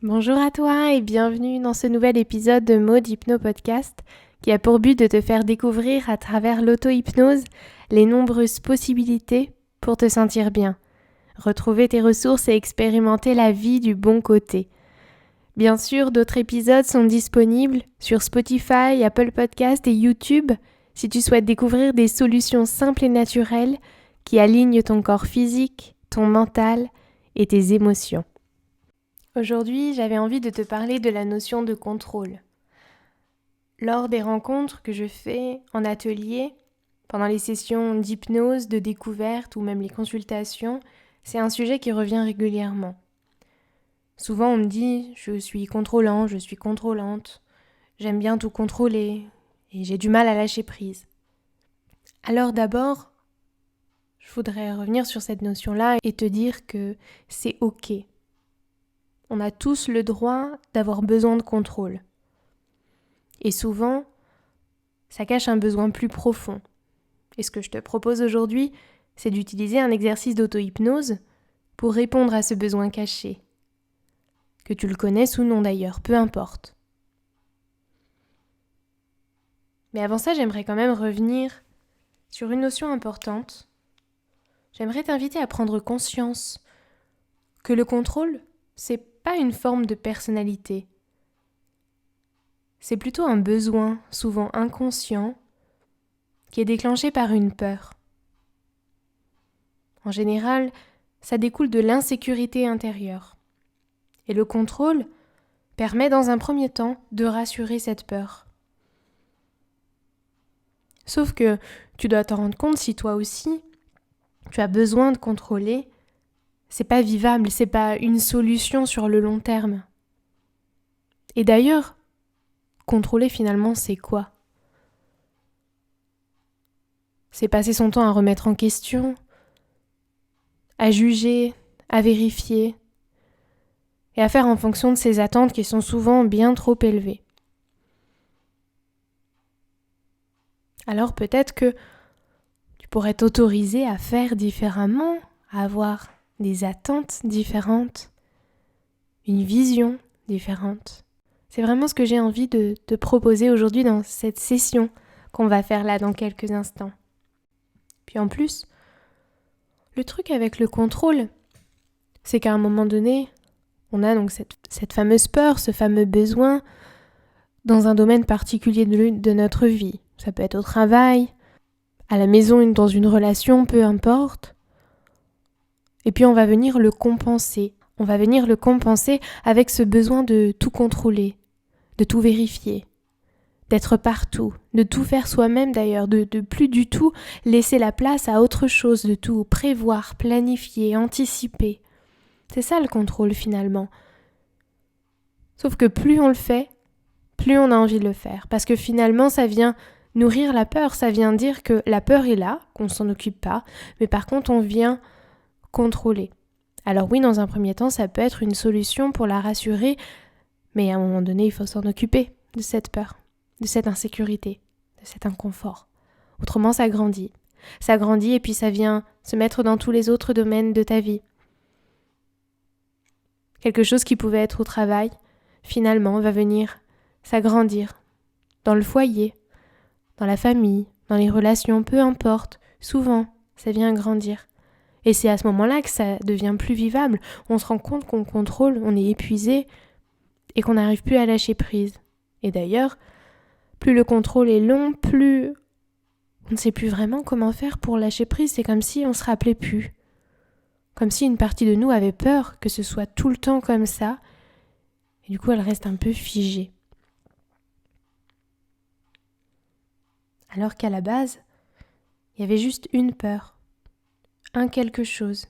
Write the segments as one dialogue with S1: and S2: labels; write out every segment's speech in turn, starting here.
S1: Bonjour à toi et bienvenue dans ce nouvel épisode de Mode Hypno Podcast qui a pour but de te faire découvrir à travers l'auto-hypnose les nombreuses possibilités pour te sentir bien, retrouver tes ressources et expérimenter la vie du bon côté. Bien sûr, d'autres épisodes sont disponibles sur Spotify, Apple Podcast et YouTube si tu souhaites découvrir des solutions simples et naturelles qui alignent ton corps physique, ton mental et tes émotions. Aujourd'hui, j'avais envie de te parler de la notion de contrôle. Lors des rencontres que je fais en atelier, pendant les sessions d'hypnose, de découverte ou même les consultations, c'est un sujet qui revient régulièrement. Souvent on me dit « je suis contrôlant, je suis contrôlante, j'aime bien tout contrôler et j'ai du mal à lâcher prise ». Alors d'abord, je voudrais revenir sur cette notion-là et te dire que c'est ok. On a tous le droit d'avoir besoin de contrôle. Et souvent, ça cache un besoin plus profond. Et ce que je te propose aujourd'hui, c'est d'utiliser un exercice d'auto-hypnose pour répondre à ce besoin caché. Que tu le connaisses ou non d'ailleurs, peu importe. Mais avant ça, j'aimerais quand même revenir sur une notion importante. J'aimerais t'inviter à prendre conscience que le contrôle, c'est pas une forme de personnalité. C'est plutôt un besoin, souvent inconscient, qui est déclenché par une peur. En général, ça découle de l'insécurité intérieure. Et le contrôle permet dans un premier temps de rassurer cette peur. Sauf que tu dois t'en rendre compte si toi aussi, tu as besoin de contrôler, c'est pas vivable, c'est pas une solution sur le long terme. Et d'ailleurs, contrôler finalement c'est quoi ? C'est passer son temps à remettre en question, à juger, à vérifier, et à faire en fonction de ses attentes qui sont souvent bien trop élevées. Alors peut-être que tu pourrais t'autoriser à faire différemment, à avoir des attentes différentes, une vision différente. C'est vraiment ce que j'ai envie de te proposer aujourd'hui dans cette session qu'on va faire là dans quelques instants. Puis en plus, le truc avec le contrôle, c'est qu'à un moment donné, on a donc cette fameuse peur, ce fameux besoin dans un domaine particulier de notre vie. Ça peut être au travail, à la maison, dans une relation, peu importe. Et puis on va venir le compenser. On va venir le compenser avec ce besoin de tout contrôler, de tout vérifier, d'être partout, de tout faire soi-même d'ailleurs, de plus du tout laisser la place à autre chose, de tout prévoir, planifier, anticiper. C'est ça le contrôle finalement. Sauf que plus on le fait, plus on a envie de le faire. Parce que finalement, ça vient nourrir la peur, ça vient dire que la peur est là, qu'on ne s'en occupe pas, mais par contre, on vient contrôler. Alors oui, dans un premier temps, ça peut être une solution pour la rassurer, mais à un moment donné, il faut s'en occuper de cette peur, de cette insécurité, de cet inconfort. Autrement, ça grandit. Ça grandit et puis ça vient se mettre dans tous les autres domaines de ta vie. Quelque chose qui pouvait être au travail, finalement, va venir s'agrandir dans le foyer, dans la famille, dans les relations, peu importe. Souvent, ça vient grandir. Et c'est à ce moment-là que ça devient plus vivable. On se rend compte qu'on contrôle, on est épuisé et qu'on n'arrive plus à lâcher prise. Et d'ailleurs, plus le contrôle est long, plus on ne sait plus vraiment comment faire pour lâcher prise. C'est comme si on se rappelait plus. Comme si une partie de nous avait peur que ce soit tout le temps comme ça. Et du coup, elle reste un peu figée. Alors qu'à la base, il y avait juste une peur, un quelque chose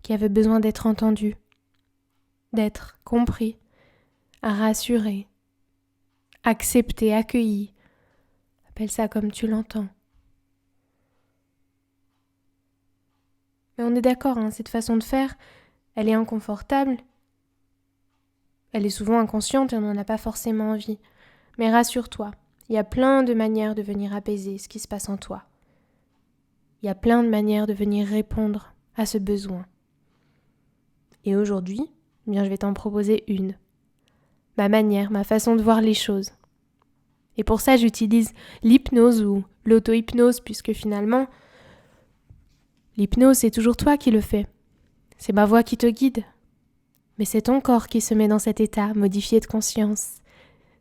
S1: qui avait besoin d'être entendu, d'être compris, rassuré, accepté, accueilli. Appelle ça comme tu l'entends. Mais on est d'accord, cette façon de faire, elle est inconfortable, elle est souvent inconsciente et on n'en a pas forcément envie. Mais rassure-toi, il y a plein de manières de venir apaiser ce qui se passe en toi. Il y a plein de manières de venir répondre à ce besoin. Et aujourd'hui, je vais t'en proposer une. ma manière, ma façon de voir les choses. Et pour ça, j'utilise l'hypnose ou l'auto-hypnose, puisque finalement, l'hypnose, c'est toujours toi qui le fais. C'est ma voix qui te guide. Mais c'est ton corps qui se met dans cet état modifié de conscience,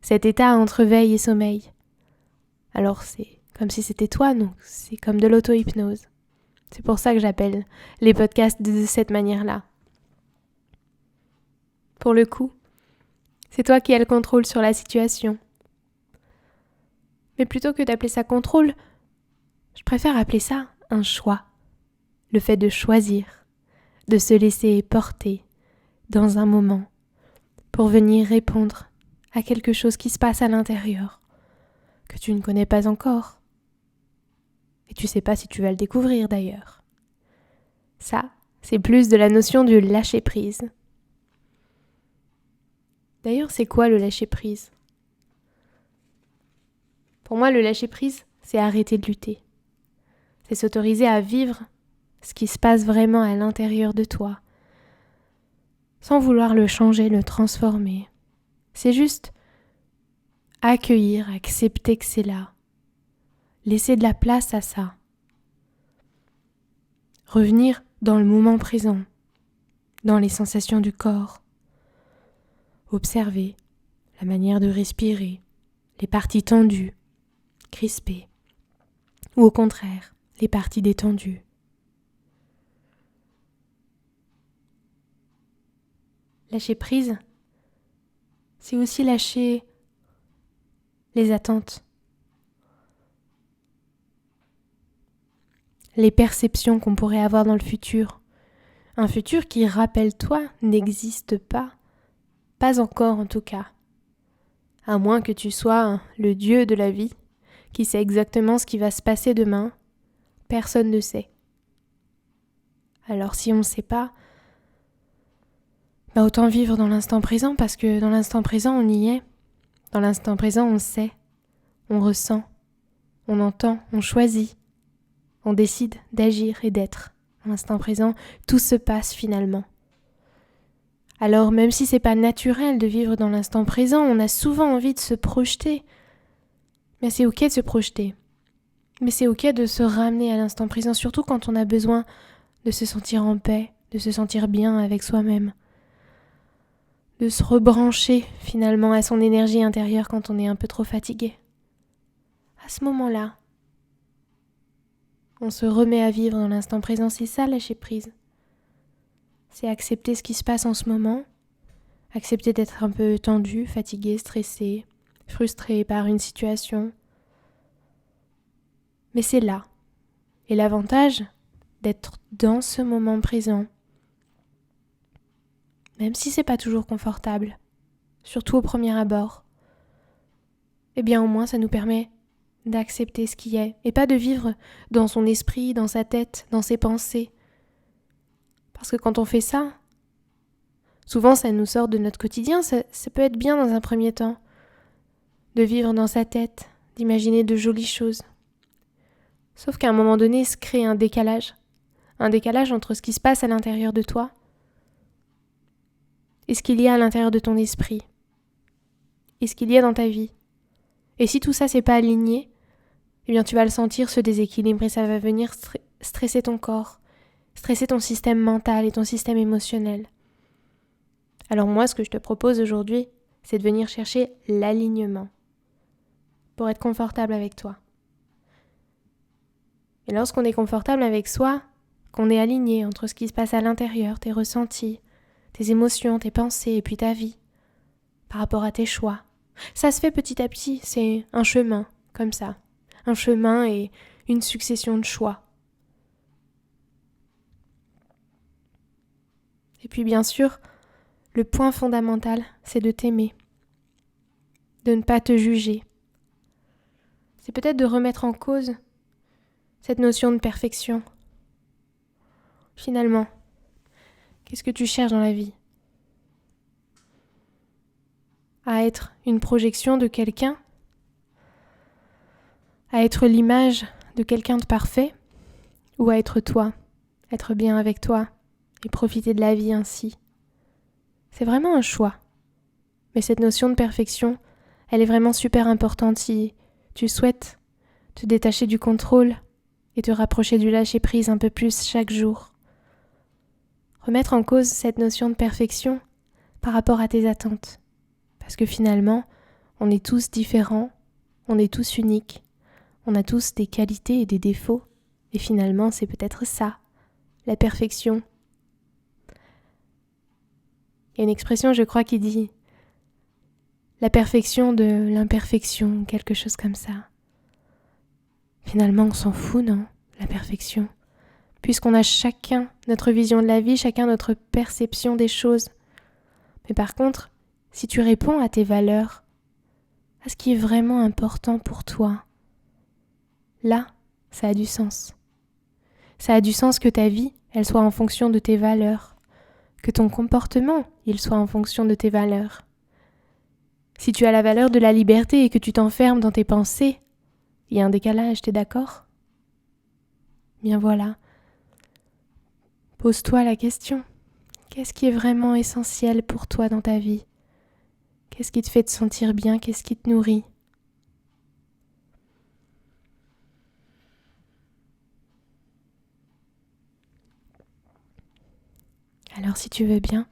S1: cet état entre veille et sommeil. Alors c'est comme si c'était toi, donc c'est comme de l'auto-hypnose. C'est pour ça que j'appelle les podcasts de cette manière-là. Pour le coup, c'est toi qui as le contrôle sur la situation. Mais plutôt que d'appeler ça contrôle, je préfère appeler ça un choix. Le fait de choisir, de se laisser porter dans un moment pour venir répondre à quelque chose qui se passe à l'intérieur, que tu ne connais pas encore. Et tu sais pas si tu vas le découvrir d'ailleurs. Ça, c'est plus de la notion du lâcher-prise. D'ailleurs, c'est quoi le lâcher-prise ? Pour moi, le lâcher-prise, c'est arrêter de lutter. C'est s'autoriser à vivre ce qui se passe vraiment à l'intérieur de toi, sans vouloir le changer, le transformer. C'est juste accueillir, accepter que c'est là. Laisser de la place à ça. Revenir dans le moment présent, dans les sensations du corps. Observer la manière de respirer, les parties tendues, crispées, ou au contraire, les parties détendues. Lâcher prise, c'est aussi lâcher les attentes, les perceptions qu'on pourrait avoir dans le futur. Un futur qui, rappelle-toi, n'existe pas. Pas encore en tout cas. À moins que tu sois le dieu de la vie, qui sait exactement ce qui va se passer demain, personne ne sait. Alors si on ne sait pas, autant vivre dans l'instant présent, parce que dans l'instant présent on y est. Dans l'instant présent on sait, on ressent, on entend, on choisit. On décide d'agir et d'être. Dans l'instant présent, tout se passe finalement. Alors même si c'est pas naturel de vivre dans l'instant présent, on a souvent envie de se projeter. Mais c'est ok de se projeter. Mais c'est ok de se ramener à l'instant présent, surtout quand on a besoin de se sentir en paix, de se sentir bien avec soi-même. De se rebrancher finalement à son énergie intérieure quand on est un peu trop fatigué. À ce moment-là, on se remet à vivre dans l'instant présent, c'est ça lâcher prise. C'est accepter ce qui se passe en ce moment, accepter d'être un peu tendu, fatigué, stressé, frustré par une situation. Mais c'est là. Et l'avantage d'être dans ce moment présent, même si c'est pas toujours confortable, surtout au premier abord, eh bien au moins ça nous permet d'accepter ce qui est, et pas de vivre dans son esprit, dans sa tête, dans ses pensées. Parce que quand on fait ça, souvent ça nous sort de notre quotidien, ça peut être bien dans un premier temps, de vivre dans sa tête, d'imaginer de jolies choses. Sauf qu'à un moment donné, se crée un décalage entre ce qui se passe à l'intérieur de toi et ce qu'il y a à l'intérieur de ton esprit, et ce qu'il y a dans ta vie. Et si tout ça c'est pas aligné, eh bien tu vas le sentir, ce déséquilibre, et ça va venir stresser ton corps, stresser ton système mental et ton système émotionnel. Alors moi, ce que je te propose aujourd'hui, c'est de venir chercher l'alignement pour être confortable avec toi. Et lorsqu'on est confortable avec soi, qu'on est aligné entre ce qui se passe à l'intérieur, tes ressentis, tes émotions, tes pensées et puis ta vie, par rapport à tes choix, ça se fait petit à petit, c'est un chemin, comme ça. Un chemin et une succession de choix. Et puis bien sûr, le point fondamental, c'est de t'aimer, de ne pas te juger. C'est peut-être de remettre en cause cette notion de perfection. Finalement, qu'est-ce que tu cherches dans la vie ? À être une projection de quelqu'un ? À être l'image de quelqu'un de parfait ? Ou à être toi, être bien avec toi et profiter de la vie ainsi ? C'est vraiment un choix. Mais cette notion de perfection, elle est vraiment super importante si tu souhaites te détacher du contrôle et te rapprocher du lâcher-prise un peu plus chaque jour. Remettre en cause cette notion de perfection par rapport à tes attentes. Parce que finalement, on est tous différents, on est tous uniques, on a tous des qualités et des défauts, et finalement c'est peut-être ça, la perfection. Il y a une expression, je crois, qui dit la perfection de l'imperfection, quelque chose comme ça. Finalement, on s'en fout, non, la perfection, puisqu'on a chacun notre vision de la vie, chacun notre perception des choses. Mais par contre, si tu réponds à tes valeurs, à ce qui est vraiment important pour toi, là, ça a du sens. Ça a du sens que ta vie, elle soit en fonction de tes valeurs, que ton comportement, il soit en fonction de tes valeurs. Si tu as la valeur de la liberté et que tu t'enfermes dans tes pensées, il y a un décalage, t'es d'accord ? Bien voilà. Pose-toi la question. Qu'est-ce qui est vraiment essentiel pour toi dans ta vie ? Qu'est-ce qui te fait te sentir bien ? Qu'est-ce qui te nourrit ? Alors si tu veux bien,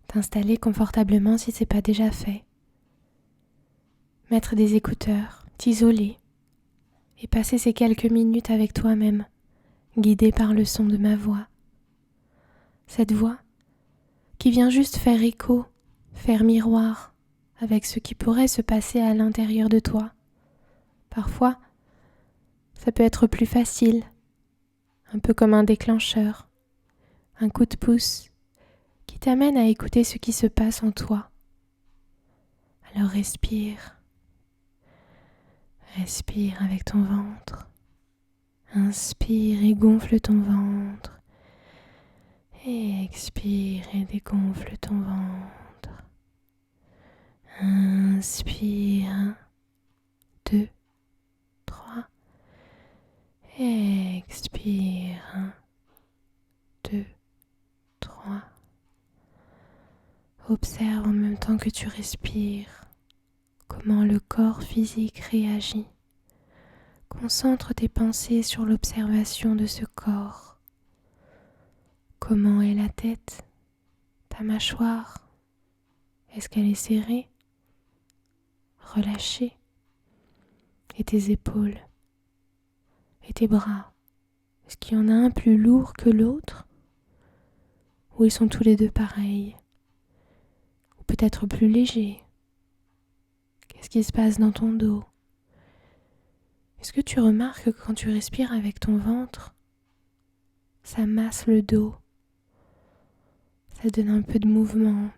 S1: t'installer confortablement si c'est pas déjà fait. Mettre des écouteurs, t'isoler et passer ces quelques minutes avec toi-même, guidé par le son de ma voix. Cette voix qui vient juste faire écho, faire miroir avec ce qui pourrait se passer à l'intérieur de toi. Parfois, ça peut être plus facile, un peu comme un déclencheur, un coup de pouce qui t'amène à écouter ce qui se passe en toi. Alors respire. Respire avec ton ventre. Inspire et gonfle ton ventre. Et expire et dégonfle ton ventre. Inspire. 1, 2, 3. Expire. 1, 2, 3. Observe en même temps que tu respires comment le corps physique réagit. Concentre tes pensées sur l'observation de ce corps. Comment est la tête, ta mâchoire? Est-ce qu'elle est serrée, relâchée? Et tes épaules? Et tes bras? Est-ce qu'il y en a un plus lourd que l'autre? Ou ils sont tous les deux pareils? Ou peut-être plus légers? Qu'est-ce qui se passe dans ton dos? Est-ce que tu remarques que quand tu respires avec ton ventre, ça masse le dos? Ça donne un peu de mouvement.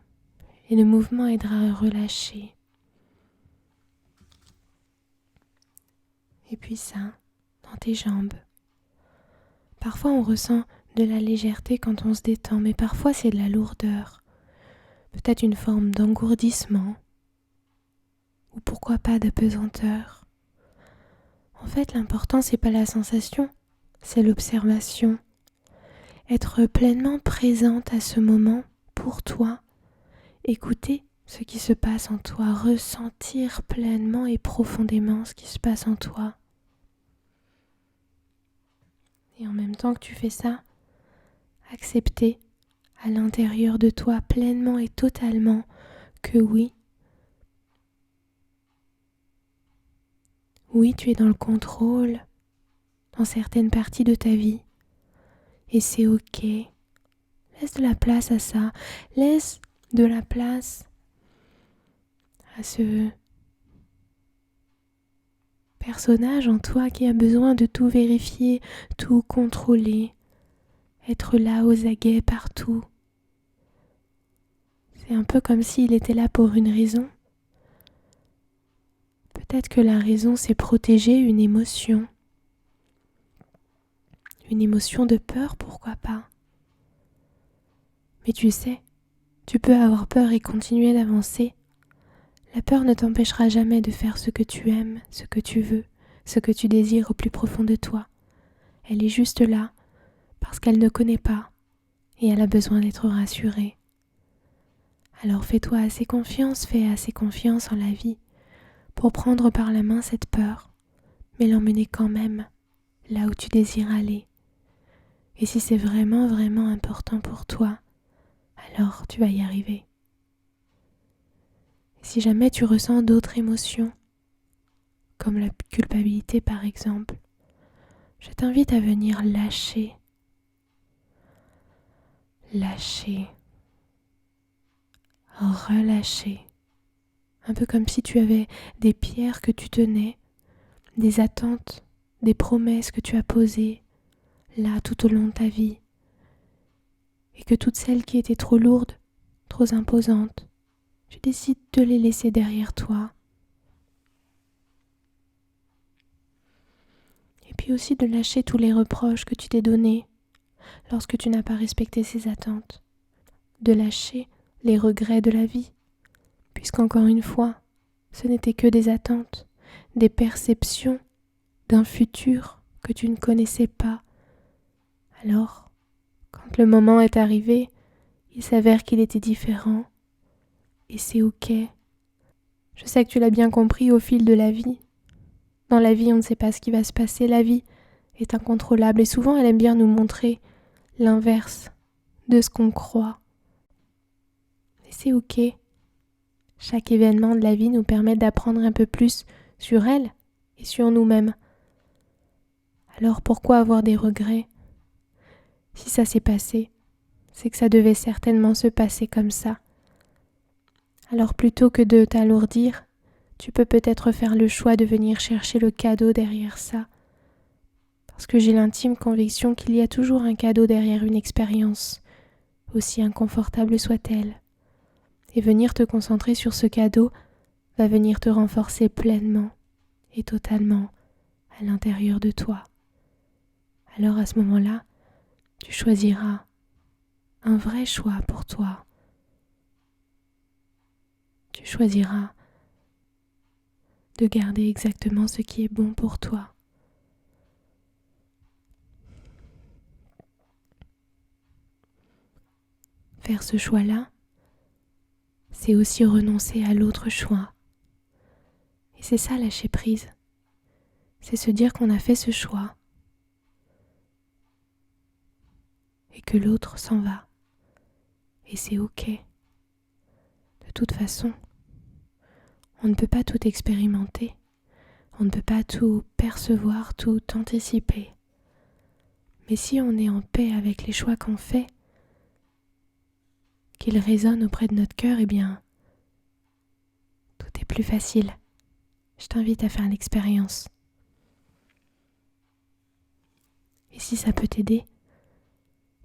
S1: Et le mouvement aidera à relâcher. Et puis ça, dans tes jambes. Parfois on ressent de la légèreté quand on se détend, mais parfois c'est de la lourdeur. Peut-être une forme d'engourdissement. Ou pourquoi pas d'apesanteur. En fait, l'important c'est pas la sensation, c'est l'observation. Être pleinement présente à ce moment pour toi. Écouter ce qui se passe en toi, ressentir pleinement et profondément ce qui se passe en toi. Et en même temps que tu fais ça, accepter à l'intérieur de toi pleinement et totalement que oui, tu es dans le contrôle dans certaines parties de ta vie. Et c'est ok. Laisse de la place à ça. Laisse de la place à ce personnage en toi qui a besoin de tout vérifier, tout contrôler, être là aux aguets partout. C'est un peu comme s'il était là pour une raison. Peut-être que la raison, c'est protéger une émotion. Une émotion de peur, pourquoi pas. Mais tu sais, tu peux avoir peur et continuer d'avancer. La peur ne t'empêchera jamais de faire ce que tu aimes, ce que tu veux, ce que tu désires au plus profond de toi. Elle est juste là parce qu'elle ne connaît pas et elle a besoin d'être rassurée. Alors fais-toi assez confiance, fais assez confiance en la vie pour prendre par la main cette peur, mais l'emmener quand même là où tu désires aller. Et si c'est vraiment, vraiment important pour toi, alors tu vas y arriver. Et si jamais tu ressens d'autres émotions, comme la culpabilité par exemple, je t'invite à venir lâcher, relâcher. Un peu comme si tu avais des pierres que tu tenais, des attentes, des promesses que tu as posées là tout au long de ta vie, et que toutes celles qui étaient trop lourdes, trop imposantes, tu décides de les laisser derrière toi. Et puis aussi de lâcher tous les reproches que tu t'es donnés lorsque tu n'as pas respecté ces attentes. De lâcher les regrets de la vie, puisqu'encore une fois, ce n'étaient que des attentes, des perceptions d'un futur que tu ne connaissais pas. Alors, quand le moment est arrivé, il s'avère qu'il était différent, et c'est ok. Je sais que tu l'as bien compris au fil de la vie. Dans la vie, on ne sait pas ce qui va se passer, la vie est incontrôlable, et souvent elle aime bien nous montrer l'inverse de ce qu'on croit. Et c'est ok. Chaque événement de la vie nous permet d'apprendre un peu plus sur elle et sur nous-mêmes. Alors pourquoi avoir des regrets ? Si ça s'est passé, c'est que ça devait certainement se passer comme ça. Alors plutôt que de t'alourdir, tu peux peut-être faire le choix de venir chercher le cadeau derrière ça. Parce que j'ai l'intime conviction qu'il y a toujours un cadeau derrière une expérience, aussi inconfortable soit-elle. Et venir te concentrer sur ce cadeau va venir te renforcer pleinement et totalement à l'intérieur de toi. Alors à ce moment-là, tu choisiras un vrai choix pour toi. Tu choisiras de garder exactement ce qui est bon pour toi. Faire ce choix-là, c'est aussi renoncer à l'autre choix. Et c'est ça, lâcher prise. C'est se dire qu'on a fait ce choix et que l'autre s'en va. Et c'est ok. De toute façon, on ne peut pas tout expérimenter. On ne peut pas tout percevoir, tout anticiper. Mais si on est en paix avec les choix qu'on fait, qu'ils résonnent auprès de notre cœur, eh bien, tout est plus facile. Je t'invite à faire l'expérience. Et si ça peut t'aider,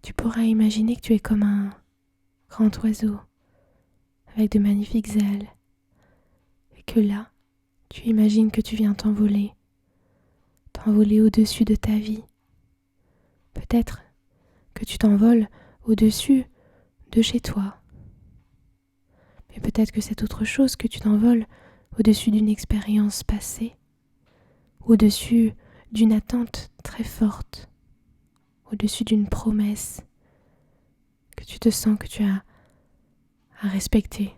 S1: tu pourras imaginer que tu es comme un grand oiseau avec de magnifiques ailes et que là, tu imagines que tu viens t'envoler au-dessus de ta vie. Peut-être que tu t'envoles au-dessus de chez toi. Mais peut-être que c'est autre chose, que tu t'envoles au-dessus d'une expérience passée, au-dessus d'une attente très forte, au-dessus d'une promesse que tu te sens que tu as à respecter,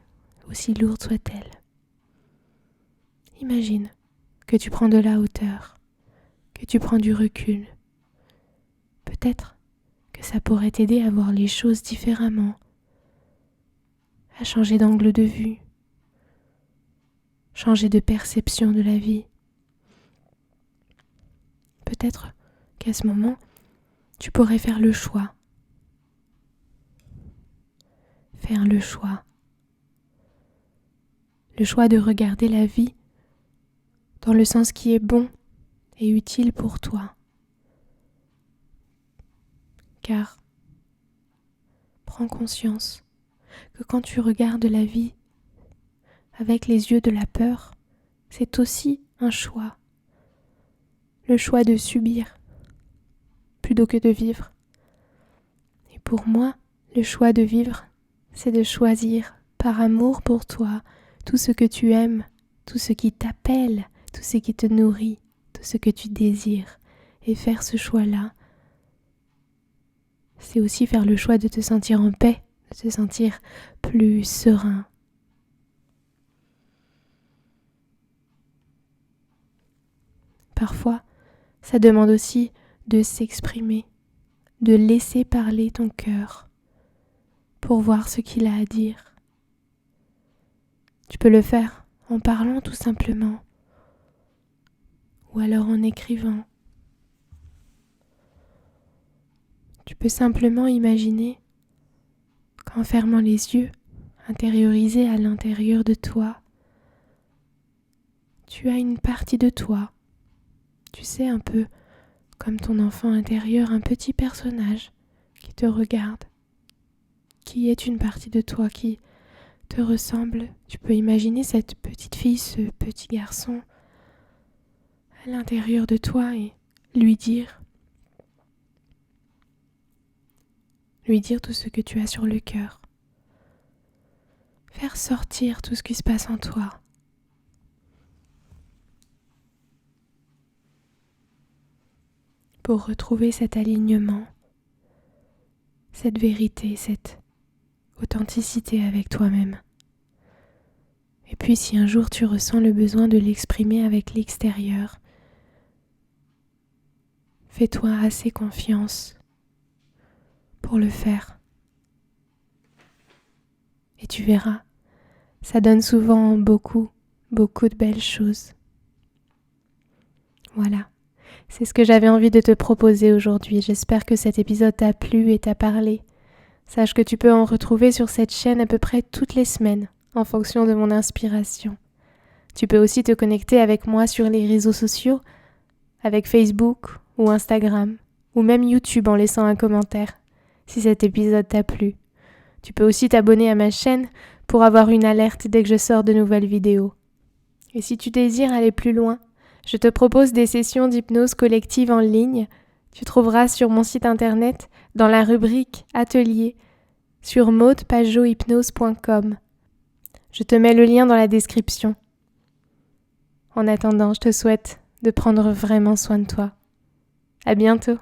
S1: aussi lourde soit-elle. Imagine que tu prends de la hauteur, que tu prends du recul. Peut-être que ça pourrait t'aider à voir les choses différemment, à changer d'angle de vue, changer de perception de la vie. Peut-être qu'à ce moment, tu pourrais faire le choix. Faire le choix. Le choix de regarder la vie dans le sens qui est bon et utile pour toi. Car prends conscience que quand tu regardes la vie avec les yeux de la peur, c'est aussi un choix. Le choix de subir plutôt que de vivre. Et pour moi, le choix de vivre, c'est de choisir par amour pour toi tout ce que tu aimes, tout ce qui t'appelle, tout ce qui te nourrit, tout ce que tu désires. Et faire ce choix-là, c'est aussi faire le choix de te sentir en paix de te sentir plus serein. Parfois, ça demande aussi de s'exprimer, de laisser parler ton cœur pour voir ce qu'il a à dire. Tu peux le faire en parlant tout simplement, ou alors en écrivant. Tu peux simplement imaginer qu'en fermant les yeux, intériorisé à l'intérieur de toi, tu as une partie de toi. Tu sais, un peu comme ton enfant intérieur, un petit personnage qui te regarde, qui est une partie de toi qui te ressemble. Tu peux imaginer cette petite fille, ce petit garçon à l'intérieur de toi et lui dire tout ce que tu as sur le cœur. Faire sortir tout ce qui se passe en toi. Pour retrouver cet alignement, cette vérité, cette authenticité avec toi-même. Et puis si un jour tu ressens le besoin de l'exprimer avec l'extérieur, fais-toi assez confiance pour le faire. Et tu verras, ça donne souvent beaucoup de belles choses. Voilà, c'est ce que j'avais envie de te proposer aujourd'hui. J'espère que cet épisode t'a plu et t'a parlé. Sache que tu peux en retrouver sur cette chaîne à peu près toutes les semaines, en fonction de mon inspiration. Tu peux aussi te connecter avec moi sur les réseaux sociaux, avec Facebook ou Instagram, ou même YouTube en laissant un commentaire, si cet épisode t'a plu. Tu peux aussi t'abonner à ma chaîne pour avoir une alerte dès que je sors de nouvelles vidéos. Et si tu désires aller plus loin, je te propose des sessions d'hypnose collective en ligne. Tu trouveras sur mon site internet, dans la rubrique Atelier, sur maudepageauhypnose.com. Je te mets le lien dans la description. En attendant, je te souhaite de prendre vraiment soin de toi. À bientôt.